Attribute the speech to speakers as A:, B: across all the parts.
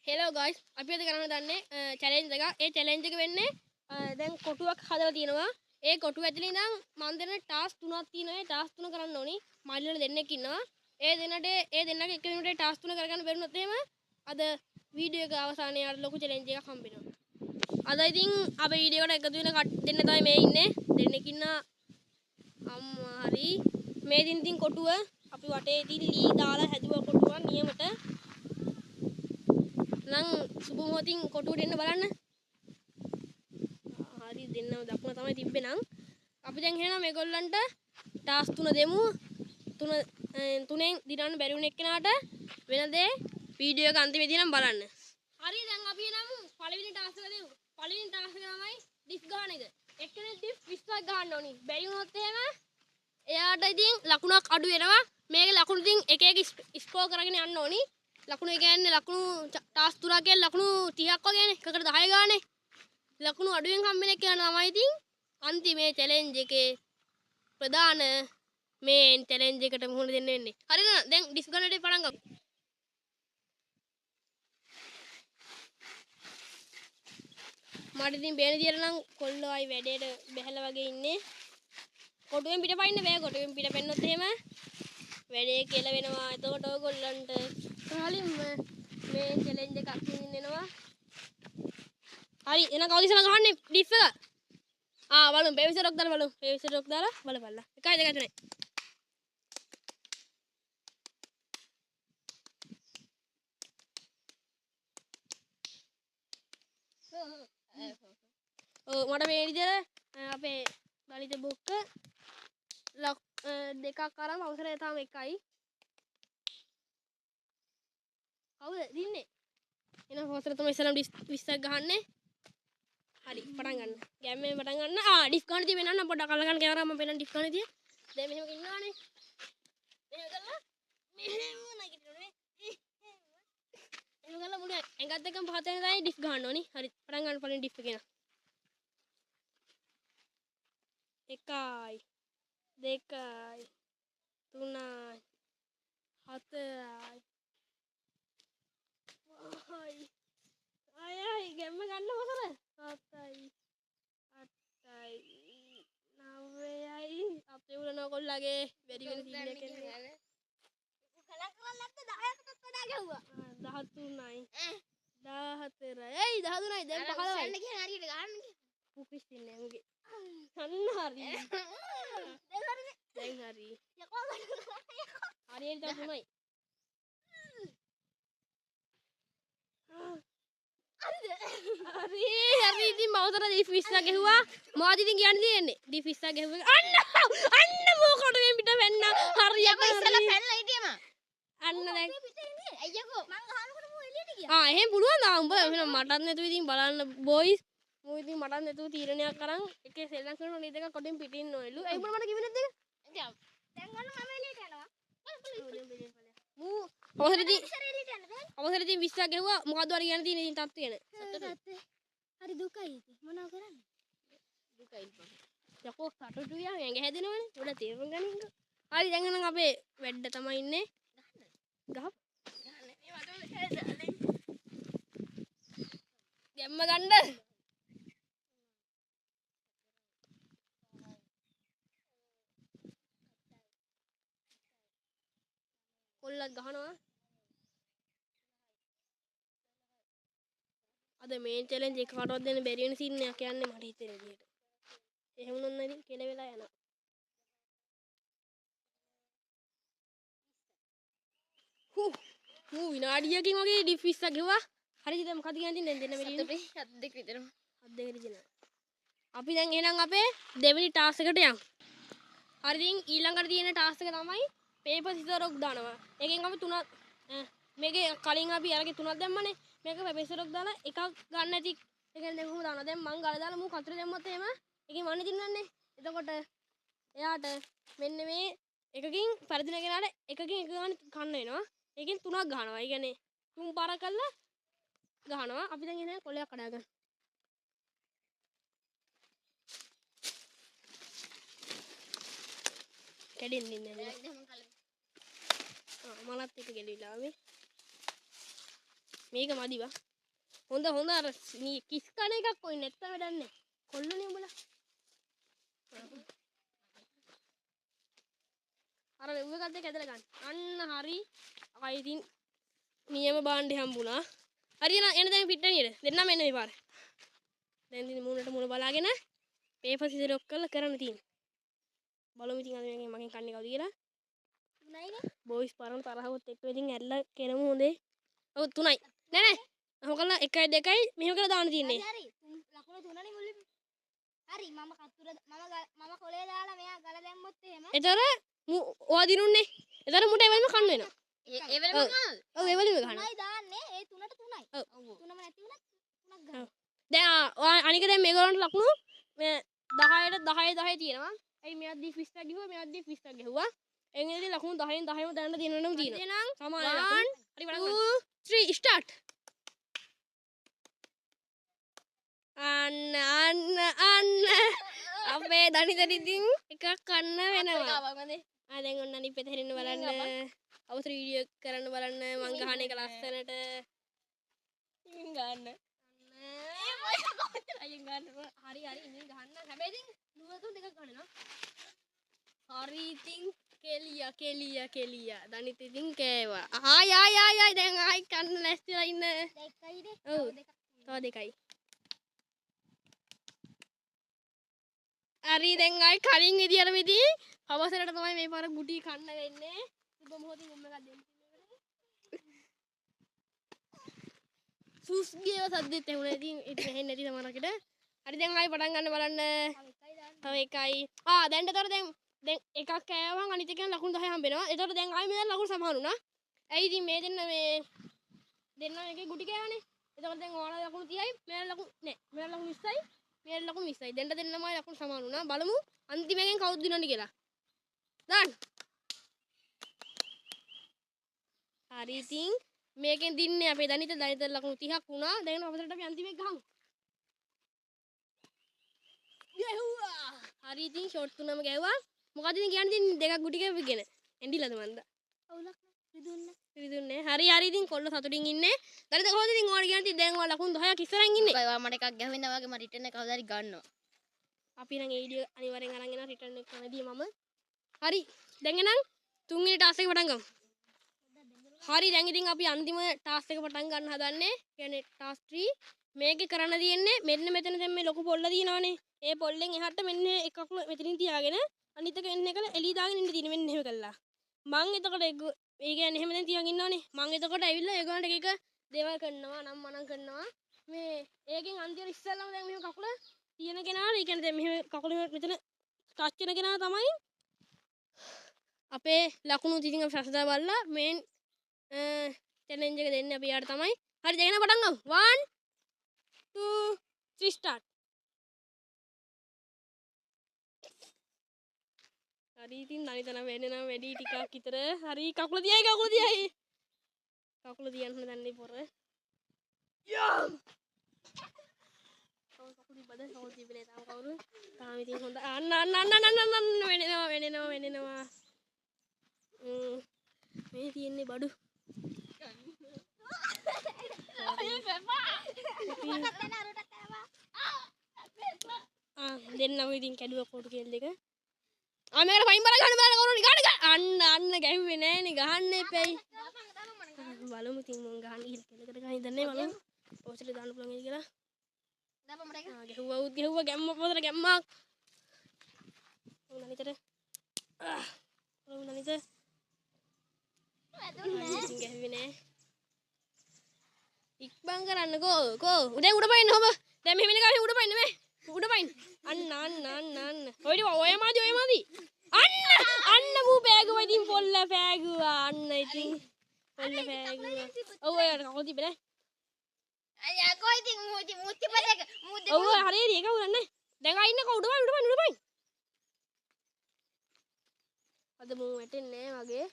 A: Hello guys, අපි අද කරන්න දන්නේ challenge එක. ඒ challenge එක වෙන්නේ දැන් කොටුවක් හදලා තියෙනවා. ඒ කොටුව ඇතුලේ ඉඳන් මම දෙන task තුනක් තියෙනවා. ඒ task තුන කරන්න ඕනි. මල්ලිවල දෙන්නෙක් ඉන්නවා. ඒ දෙන්නගේ එක මිනිටේ task තුන කරගන්න බැරිනොත් එහෙම අද වීඩියෝ එක අවසානයේ යාට ලොකු challenge එකක් හම්බ වෙනවා. අද ඉතින් අපේ වීඩියෝ එකට එකතු වෙන දෙන්න තමයි මේ ඉන්නේ. දෙන්නෙක් ඉන්නා අම්මා හරි මේ දින් කොටුව අපි වටේ ඉතින් ලී දාලා හැදුවා කොටුවක් නියමට. නම් සුබ මොහොතින් කොටුවට එන්න බලන්න. හරි දෙන්නම දක්න තමයි තිබ්බේ නම්. අපි දැන් එහෙනම් මේගොල්ලන්ට ටාස්ක් තුන දෙමු. තුනෙන් දිනන්න බැරි වුණ එක්කෙනාට වෙන දේ වීඩියෝ එක අන්තිමේදී නම් බලන්න. හරි දැන් අපි එනම් පළවෙනි ටාස්ක් එක දෙමු. පළවෙනි ටාස්ක් එක තමයි ඩිෆ් ගන්න එක. එක්කෙනෙක් ඩිෆ් 20ක් ගන්න ඕනි. බැරි වුණොත් එහෙම එයාට ඉතින් ලකුණක් අඩු වෙනවා. මේකේ ලකුණු ඉතින් එක එක ස්කෝර් කරගෙන යන්න ඕනි. ලකුණු කියන්නේ ලකුණු ටාස් තුනක් කියන්නේ ලකුණු 30ක් වගේනේ. එකකට 10 ගානේ. ලකුණු අඩුවෙන් හම්බෙන එක තමයි ඉතින් අන්තිමේ චැලෙන්ජ් එකේ ප්‍රධාන මේන් චැලෙන්ජ් එකට මුහුණ දෙන්න වෙන්නේ. හරිද? දැන් ඩිස් ගන්නට පටන් ගමු. මට ඉතින් බේන දියර නම් කොල්ලෝ ආයි වැඩේට බැහැලා වගේ ඉන්නේ. කොටුවෙන් පිටපයින්න බෑ. කොටුවෙන් පිට පෙන්නොත් එහෙම වැඩේ කියලා වෙනවා. එතකොට ඔයගොල්ලන්ට කලින්ම මේ චැලෙන්ජ් එකක් ඉන්නවා. හරි එහෙනම් කවුද ඉස්සලා ගහන්නේ ඩිෆ් එක? බලමු බේවිසර් රොක් දාලා බලමු. බේවිසර් රොක් දාලා බලපල්ලා. 1 2 3. මට මේ විදිහට අපේ ගණිත බුක් දෙකක් අරන් අවසරය තාම එකයි. කවුද දින්නේ? එහෙනම් අවසර තමයි ඉස්සලම 20ක් ගහන්නේ. හරි පටන් ගන්න. ගැම්මෙන් පටන් ගන්න. ඩිෆ් ගන්න තියෙන්නේ වෙනනම් පොඩ්ඩක් අල්ලගන්න කැමරාව මම පෙන්නන ඩිෆ් ගන්න තියෙන්නේ. දැන් මෙහෙම ඉන්නවානේ. මෙහෙම කළා. මෙහෙම නැගිටිනෝනේ. එහෙම කළා මුල ඇඟත් එක්කම පහත වෙන දායි ඩිෆ් ගන්න ඕනි. හරි පටන් ගන්න පළවෙනි ඩිෆ් එක ගෙන. 1යි 2යි 3යි 4යි 5යි අය ගැම්ම ගන්න මොකද 7යි 8යි 9යි අපේ උලන කොල්ලගේ බැරි වෙන සීන් එකක් එන්නේ කලක් කරලා නැත්නම් 10කටත් වඩා ගැහුවා 13යි 14යි එයි 13යි දැන් 15යි ගන්න කියන හරියට ගන්න පුපිස් ඉන්නේ මගේ අන්න හරි දැන් හරි යකෝ හරියට තමයි හරි ඉතින් මවතර ඩිෆ් 20ක් ගැහුවා මොකද ඉතින් කියන්න තියෙන්නේ ඩිෆ් 20ක් ගැහුවා අන්න මොකට මේ පිට වෙන්න හරියට ඉස්සලා පැනලා හිටියම අන්න දැන් අයියකෝ මං අහනකොට මෝ එළියට ගියා එහෙම පුළුවන් නා උඹ මටත් නැතුව ඉතින් බලන්න බොයිස් මෝ ඉතින් මටත් නැතුව තීරණයක් කරන් එකේ සෙල්ලම් කරනවා නේද එක කොටින් පිටින් නොයලු ඒ උඹ මට කිව්වේ නැද්ද ඒක දැන් ගන්න මම එළියට යනවා මූ අවසරදී 20ක් ගැහුවා මොකද්ද හරි කියන්න තියෙන ඉතින් තත්ත්වය ගැන හරි දුකයි ඉතින් මොනව කරන්නේ දුකයි යකෝ සතුටු යා ඇඟ හැදෙනවනේ උඩ තේරුම් ගනින්න හරි දැන් නම් අපේ වැඩ තමයි ඉන්නේ ගහ ගැම්ම ගන්න කොල්ලක් ගහනවා අද මේන් චැලෙන්ජ් එක කාටවත් දෙන්න බැරි වෙන සීන් එකක් යන්නේ මට හිතෙන විදියට. එහෙම වුණොත් නම් ඉතින් කෙල වෙලා යනවා. මූ විනාඩියකින් වගේ ඩිෆ් 20ක් ගෙවුවා. හරිද දැන් මොකද කියන්නේ දැන් දෙන්න බැරි වෙන්නේ. හත් දෙක විතර. හත් දෙක විතර. අපි දැන් එහෙනම් අපේ දෙවෙනි ටාස්ක් එකට යමු. හරි ඉතින් ඊළඟට තියෙන ටාස්ක් එක තමයි පේපර් සිසර් රොක් දානවා. එකෙන් අපි තුනක් මේකේ කලින් අපි අරගේ තුනක් දැම්මනේ. මේක පේපර් සිසර් රොක් දාලා එකක් ගන්න ඇති. ඒ කියන්නේ දැන් කොහොමද දානවා. දැන් මං ගාලා දාලා මූ කතර දැම්මොත් එහෙම එකකින් වන්නේ දිනන්නේ. එතකොට එයාට මෙන්න මේ එකකින් පරදින කෙනාට එකකින් එක ගන්න කන්න වෙනවා. ඒකෙන් තුනක් ගහනවා. ඒ කියන්නේ තුන් පාරක් කරලා ගහනවා. අපි දැන් එන කොලයක් කඩා ගන්න. කැඩෙන්නේ නැහැ. මලත් එක ගෙලිලා ආවේ. මේක මදිවා. හොඳ අර කිස් කන එකක් කොයි නැත්ත වැඩක් නැහැ. කොල්ලනේ උඹලා. අර වෙව් එකත් එක්ක ඇදලා ගන්න. අන්න හරි. අය ඉතින් නියම බාණ්ඩේ හම්බුණා. හරි එන දැන් පිට්ටනියට. දෙන්නා මෙන්න මේ පාර. දැන් ඉතින් මූණට මූණ බලාගෙන පේපර් සිසර් කරලා කරන්න තියෙන්නේ. බලමු ඉතින් අද මගෙන් කන්නේ කවුද කියලා. නයිනේ. බොයිස් පරණ තරහවත් එක්ක ඉතින් ඇල්ලලා කෙනමු හොඳේ. ඔව් 3යි. නෑ. මොකද 1 2යි මෙහෙම කරලා දාන්න තියෙන්නේ.
B: හරි. ලකුණු 3නේ මුලින්. හරි මම කතුර මම කොලේ දාලා මෙයා ගල දැම්මොත් එහෙම.
A: ඒතර ඔයා දිනුන්නේ. ඒතර මුට ඒ වෙලම කන්න වෙනවා.
B: ඒ වෙලම ගහනවා.
A: ඔව් ඒ වෙලම ගහනවා.
B: 3යි දාන්නේ. ඒ 3ට 3යි.
A: ඔව්.
B: 3ම නැති වුණත් 3ක් ගහනවා.
A: දැන් අනික දැන් මේගොල්ලන්ට ලකුණු මේ 10ට 10 10 තියෙනවා. ඇයි මෙයාත් දී 20ක් ගිහුවා මෙයාත් දී 20ක් ගිහුවා. එංගෙනදී ලකුණු 10න් 10ම දැනට දිනනම තියෙනවා. එහෙනම් සමාන ලකුණු. හරි බලන්න. 2 3 start. අන්න අපේ දනිතට ඉතින් එකක් කන්න වෙනවා. දැන් ඔන්න අනිත් පැත්ත හැරෙන්න බලන්න. අවසර වීඩියෝ කරන්න බලන්න මං ගහන එක ලස්සනට. ඉතින් ගන්න. අයියෙන් ගන්න. හරි ඉතින් ගහන්න. හැබැයි ඉතින් නුවතුන් දෙකක් ගන්නවා. හරි ඉතින් කෙලියා. දනිත ඉතින් කෑවා. ආයි දැන් ආයි කන්න ලැස්තිලා ඉන්න.
B: දෙකයිනේ.
A: ඔව්. තව දෙකයි. හරි දැන් ආයි කලින් විදියට ඉතින් අවසරට තමයි මේ පාර ගුටි කන්න වෙන්නේ. සුබ මොහොතින් උම්ම එකක් දෙන්න. සුස්ගේව සද්දෙත් ඇහුණා. ඉතින් ඇහෙන්නේ නැති සමහරකට. හරි දැන් ආයි පටන් ගන්න බලන්න. තව එකයි. දැන්තර දැන් එකක් කෑවම අනිත් එකෙන් ලකුණු 10 හම්බෙනවා. ඒතකොට දැන් ආයි මෙතන ලකුණු සමාන වුණා. ඇයි ඉතින් මේ දෙන්න එකේ ගුටි කෑවනේ. ඒතකොට දැන් ඕන ලකුණු 30යි. මෙයාට ලකුණු නෑ. මෙයාට ලකුණු 20යි. මෙයාට ලකුණු 20යි. දෙන්නමයි ලකුණු සමාන වුණා. බලමු අන්තිමයෙන් කවුද දිනන්නේ කියලා. දාන්න. හරි ඉතින් මේකෙන් දින්නේ අපේ දනිත ලකුණු 30ක් වුණා. දැන් අවසරට අපි අන්තිමේ ගහමු. ගැහුවා. හරි ඉතින් ෂොට් තුනම ගැහුවා. මොකද ඉතින් කියන්නේ දෙකක් ගුටි කැපගෙන. එන්ඩිලාද මන්ද?
B: අවුලක් නෑ.
A: රිදුන්නේ. හරි ඉතින් කොල්ල සතුටින් ඉන්නේ. දනිත කොහොමද ඉතින් ඔයාලා කියන්නේ දැන් ඔයා ලකුණු 10ක් ඉස්සරහින් ඉන්නේ.
B: ඔය මට එකක් ගැහුවෙනා වගේ මම රිටර්න් එක කවදාරි ගන්නවා.
A: අපි නම් ඒ වීඩියෝ අනිවාර්යෙන් අරන් එනවා රිටර්න් එක කරනදී මම. හරි. දැන් එනම් තුන්වෙනි ටාස්ක් එක පටන් ගමු. හරි දැන් ඉතින් අපි අන්තිම ටාස්ක් එක පටන් ගන්න හදන්නේ. කියන්නේ ටාස්ක් 3 මේකේ කරන්න තියෙන්නේ මෙන්න මෙතන දැන් මේ ලොකු පොල්ල දිනවනේ. ඒ පොල්ලෙන් එහාට මෙන්න එකක් මෙතනින් තියාගෙන අනිත් එක එන්න එකල එළිය දාගෙන ඉන්න තියෙන මෙන්න එහෙම කළා. මං එතකොට ඒ කියන්නේ එහෙම දැන් තියන් ඉන්නවනේ. මං එතකොට ඇවිල්ලා ඒගොල්ලන්ට එක එක දේවල් කරනවා නම් මනම් කරනවා. මේ ඒකෙන් අන්තිමට ඉස්සෙල්ලාම දැන් මෙහෙම කකුල තියෙන කෙනාට ඒ කියන්නේ දැන් මෙහෙම කකුල මෙතන ටච් වෙන කෙනා තමයි අපේ ලකුණු ඉතින් අපි සසදා බලලා මේන් චැලෙන්ජ් එක දෙන්නේ අපි යාට තමයි. හරි දැන් එන පටන් ගමු. 1 2 3 start. හරි ඉතින් දනිතන වෙන්නේ නම් වැඩි ටිකක් විතර. හරි කකුල තියයි. කකුල තියන්න දන්නේ පොර. යම්. කකුල තිබ්බද? කකුල තිබ්බේ තාම කවුරු? තාම ඉතින් හොඳ. අන්න වෙනෙනවා. මේ තියෙන්නේ බඩු. දෙන්නම ඉතින් කැඩුවා කොටු කෙල් දෙක. මේකට ෆයින් බල ගන්න කවුරුනි ගන්න. අන්න ගැහුවේ නෑනේ ගහන්න එපැයි. බලමු ඉතින් මං ගහන්න ගිහලා කෙලකට ගහන්න දන්නේ බලමු. පොස්ටර් දාන්න පුළුවන් වෙයි කියලා.
B: දාපන් මට එක.
A: ගැහුවා ගැම්ම පොතට ගැම්මක්. උන් අනිතර. උන් අනිතර. ඉතින් ගැහුවේ නෑ. ඉක්බන් කරන්න කෝ දැන් උඩ පයින්න ඔබ. දැන් මෙහෙම ඉන්න ගානේ උඩ පයින්න මේ. උඩ පයින්න. අන්න. ඔය මාදි. අන්න මූ පෑගුවා ඉතින් පොල්ල පෑගුවා. අන්න ඉතින් පොල්ල පෑගුවා. ඔව් ඔය කවුද තිබ්බේ?
B: අයියා කොයි ඉතින් මුති පදක මුති.
A: ඔව් හරියට ඒක උරන්නේ. දැන් ආ ඉන්නකෝ උඩ පයින්න. අද මූ වැටෙන්නේ නෑ වගේ.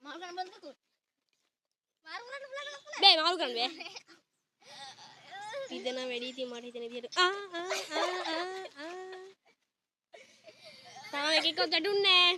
B: මාරු කරන්න බෑ.
A: මාරු කරන්න බෑ. පිදන වැඩි ඉතින් මට හිතෙන විදියට තාම එකෙක්වත් ගැටුන්නේ නෑ.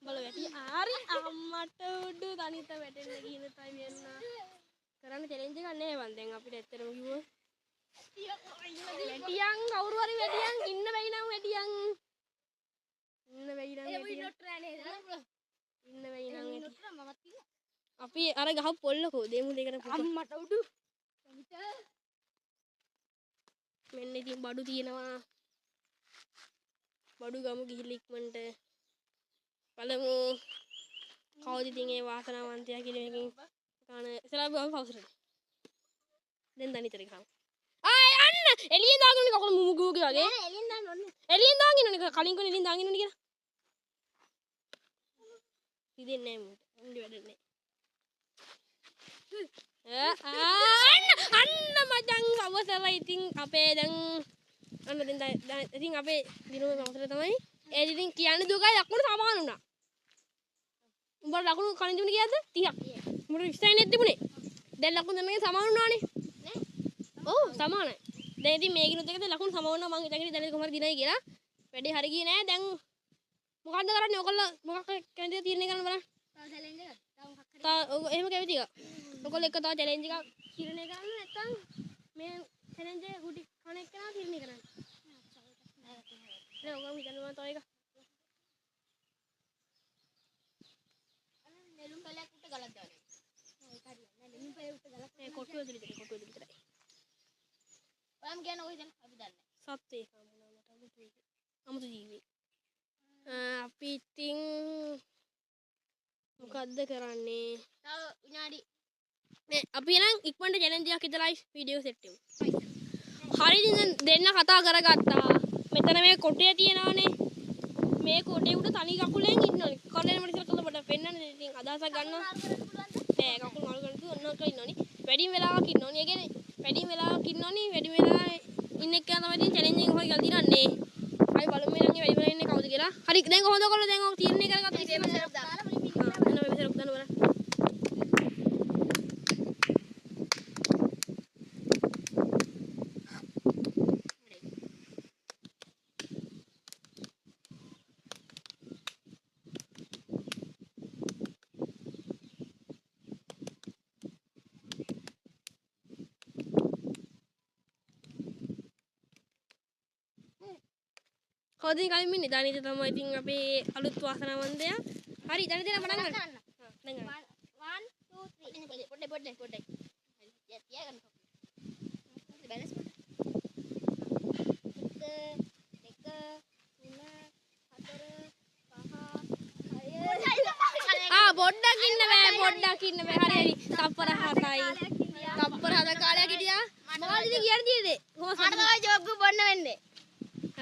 A: බල වැටි. හරි අම්මට උඩු තනිත වැටෙන්න ගිහින් තමයි වෙන්න. කරන්න චැලෙන්ජ් එකක් නෑ මන් දැන් අපිට ඇත්තටම කිව්වොත්. වැටියන් කවුරු හරි වැටියන් ඉන්න බැයි නම් වැටියන්. ඉන්න බැයි නම් වැටියන්. ඉන්න බැයි නම් වැටියන්. අපි අර ගහ පොල්ලකෝ දෙමු දෙකට පුතා. අම්මට උඩු. මෙන්න ඉතින් බඩු තියෙනවා. බඩු ගමු ගිහිල්ලා ඉක්මනට. බලමු කවුද ඉතින් ඒ වාසනාවන්තයා කියලා එකකින් කන ඉස්සරහ ගම පවසරද. දැන් දනිතර ගහමු. අන්න එළියෙන් දාගෙන කකුල මුමුගුගේ වගේ. නෑ එළියෙන් දාන්න ඕනේ. එළියෙන් දාගෙන ඉන්නේ කලින් කොන එළියෙන් දාගෙන ඉන්නේ කියලා. ඉතින් නෑ මුන්ට වැඩන්නේ. අන්න මචං අවසරයි ඉතින් අපේ දැන් අන්න දැන් ඉතින් අපේ දිනුම අවසර තමයි ඒ ඉතින් කියන්නේ දුකයි ලකුණු සමාන වුණා. උඹට ලකුණු කලින් තිබුණේ කීයද 30ක්. උඹට 20යි නෙත් තිබුණේ. දැන් ලකුණු දෙන්නගේ සමාන වුණානේ. නේ? ඔව් සමානයි. දැන් ඉතින් මේ කිනුත් එකද ලකුණු සමාන වුණා මං හිතන්නේ දැන් කොහමද දිනයි කියලා. වැඩේ හරි ගියේ නෑ දැන් මොකද්ද කරන්නේ ඔයගොල්ලෝ මොකක් කැමතිද තීරණය කරන්න බලන්න. චැලෙන්ජ් එකක්. එහෙම කැමතිද? ඔයගොල්ලෝ එක තව චැලෙන්ජ් එකක් තීරණය කරන්න නැත්නම් මේ චැලෙන්ජ් එක ගුටි කන එක්කනවා තීරණය කරන්න. නෑ ඔයගොල්ලෝ හිතනවා තව එක. නෙළුම් පැලයක් උඩ ගලක් දාන්න. ඒක හරියන්නේ නෑ නෙළුම් පැලේ උඩ ගලක් ඒ කොටුව ඇතුලේ කොටුව ඇතුලේ විතරයි. ඔයම් කියන්නේ කොහෙද අපි දන්නේ. සත්ත්වේ කමුණාමට අමුතු අමුතු ජීවි. අපි ඉතින් මොකද්ද කරන්නේ? තව විනාඩි නේ අපි නම් ඉක්මනට චැලෙන්ජ් එකක් ඉදලා වීඩියෝ සෙට් කරමු. හරි ඉතින් දෙන්න කතා කරගත්තා. මෙතන මේ කොටේ තියෙනවානේ. මේ කොටේ උඩ තනි කකුලෙන් ඉන්නෝනේ. කඩේම ඉස්සර කළා බඩ පෙන්නන්නේ ඉතින් අදහසක් ගන්නවා. නෑ කකුල් මාරු කරන්න කිව්වොත් ඔන්නක ඉන්නෝනේ. වැඩිම වෙලාවක් ඉන්නෝනේ. ඒ කියන්නේ වැඩිම වෙලාවක් ඉන්නෝනේ. වැඩිම වෙලාව ඉන්න එක තමයි ඉතින් චැලෙන්ජ් එක හොය ගල් දිනන්නේ. අපි බලමු මේ නම් වැඩිම වෙලාව ඉන්නේ කවුද කියලා. හරි දැන් කොහොමද ඔයගොල්ලෝ දැන් ඔය තීරණය කරගත්තා ඉතින් මේ සරක් දාලා බලන්න මේ සරක් දාන්න බලන්න. කවුද කලින් ඉන්නේ? දනිත තමයි ඉතින් අපේ අලුත් වාසනාවන්තයා. හරි දනිත නම් පටන් ගන්න. දැන් ගන්න. 1 2 3 පොඩ්ඩේ. හරි තියාගන්න. බැලන්ස් පොඩ්ඩ. 1 2 3 4 5 6 පොඩ්ඩක් ඉන්න බෑ. හරි. තප්පර 7යි. තප්පර 7 කාලයක් හිටියා. මොකද ඉතින් කියන්නේ දේ? කොහොමද? මට තමයි ජොග් බොන්න වෙන්නේ.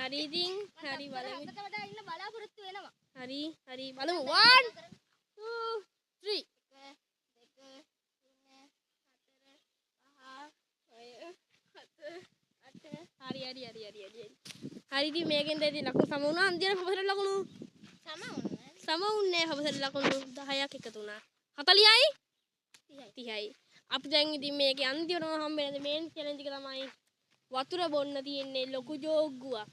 A: හරි ඉතින් හරි බලමු. අපිට ඉන්න බලාපොරොත්තු වෙනවා. හරි බලමු. 1 2 3 1 2 3 4 5 6 7 8 හරි ඉතින් මේකෙන් දැන් ඉතින් ලකුණු සම වුණා. අන්තිම පොසට ලකුණු සම වුණේ පොසට ලකුණු 10ක් එකතු වුණා. 40යි 30යි. අපි දැන් ඉතින් මේකේ අන්තිමටම හම්බෙන්නේ මේන් චැලෙන්ජ් එක තමයි වතුර බොන්න තියෙන්නේ ලොකු ජෝග්ගුවක්.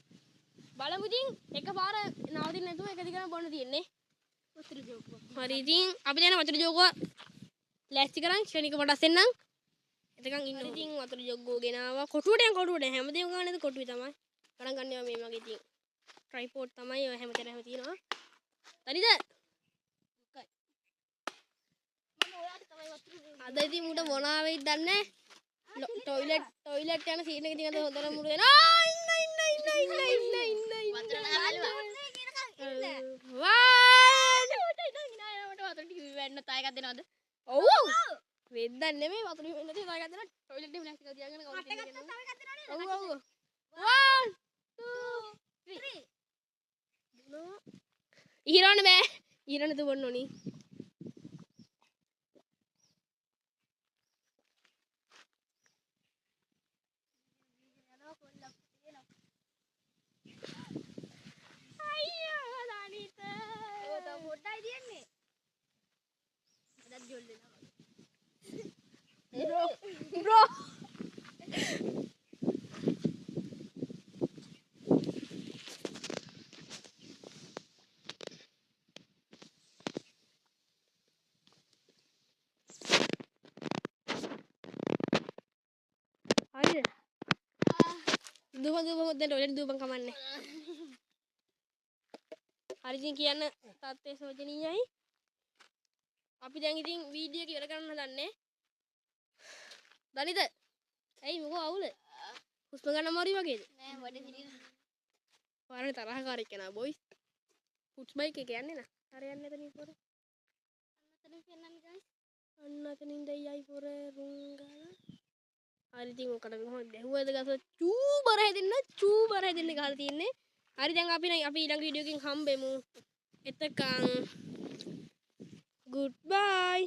A: බලමු ඉතින් එකපාර නවතින්න නැතුව එක දිගටම බොන්න තියෙන්නේ වතුර ජෝග්ගුවක්. හරි ඉතින් අපි දැන් වතුර ජෝග්ගුව ලෑස්ති කරන් ක්ෂණික කොටස් එන්නම්. එතකන් ඉන්න. ඉතින් වතුර ජෝග්ගුව ගෙනාවා. කොටුවට හැමදේම ගන්නද කොටුවේ තමයි. ගණන් ගන්නවා මේ මගේ ඉතින් ට්‍රයිපෝඩ් තමයි ඔය හැමතැනම තියෙනවා. හරිද? අද ඉතින් මුට මොනවා වෙයිද දන්නේ නැහැ. ටොයිලට් යන සීන් එක ඉතින් අද හොඳට මුරු වෙනවා. ඉන්න. වතුර දාලා වතුර ටික වෙන්න තව එකක් දෙනවද? ඔව්. වෙද්දක් නෙමෙයි වතුර වෙන්න තව එකක් දෙනවා. ටොයිලට් එකේ නැති කියලා තියාගෙන කවුරුත් ඉන්නේ. ඔව්. 1 2 3 ඉහිරවන්න බෑ. ඉහිරන්න දුවන්න ඕනි. අයියෝ දානිත. ඔය තව පොඩ්ඩයි තියන්නේ. අදත් ජොල් දෙනවා. බ්‍රෝ. දුවම දැන් ඔලෙන් දුවම කමන්නේ. හරි ඉතින් කියන්න තාත්තේ සෝජනීයයි. අපි දැන් ඉතින් වීඩියෝ එක ඉවර කරන්න හදන්නේ. දනිත. ඇයි මොකෝ අවුල? හුස්ම ගන්න අමාරුයි වගේද?
B: නෑ වඩේ සිටින.
A: පාරේ තරහකාරී කෙනා බොයිස්. ෆුට්ස් බයික් එක යන්නේ නා. අර යන්නේ එතනින් පොර.
B: අන්නතරින් පෙන්නන්නේ guys.
A: අන්න අතනින් දෙයයි පොර රුංගල. හරි ඉතින් ඔකට කොහොමද දැහුවද ගස චූබර හැදෙන්න ගහලා තින්නේ. හරි දැන් අපි ඊළඟ වීඩියෝ එකකින් හම්බෙමු. එතකන් goodbye.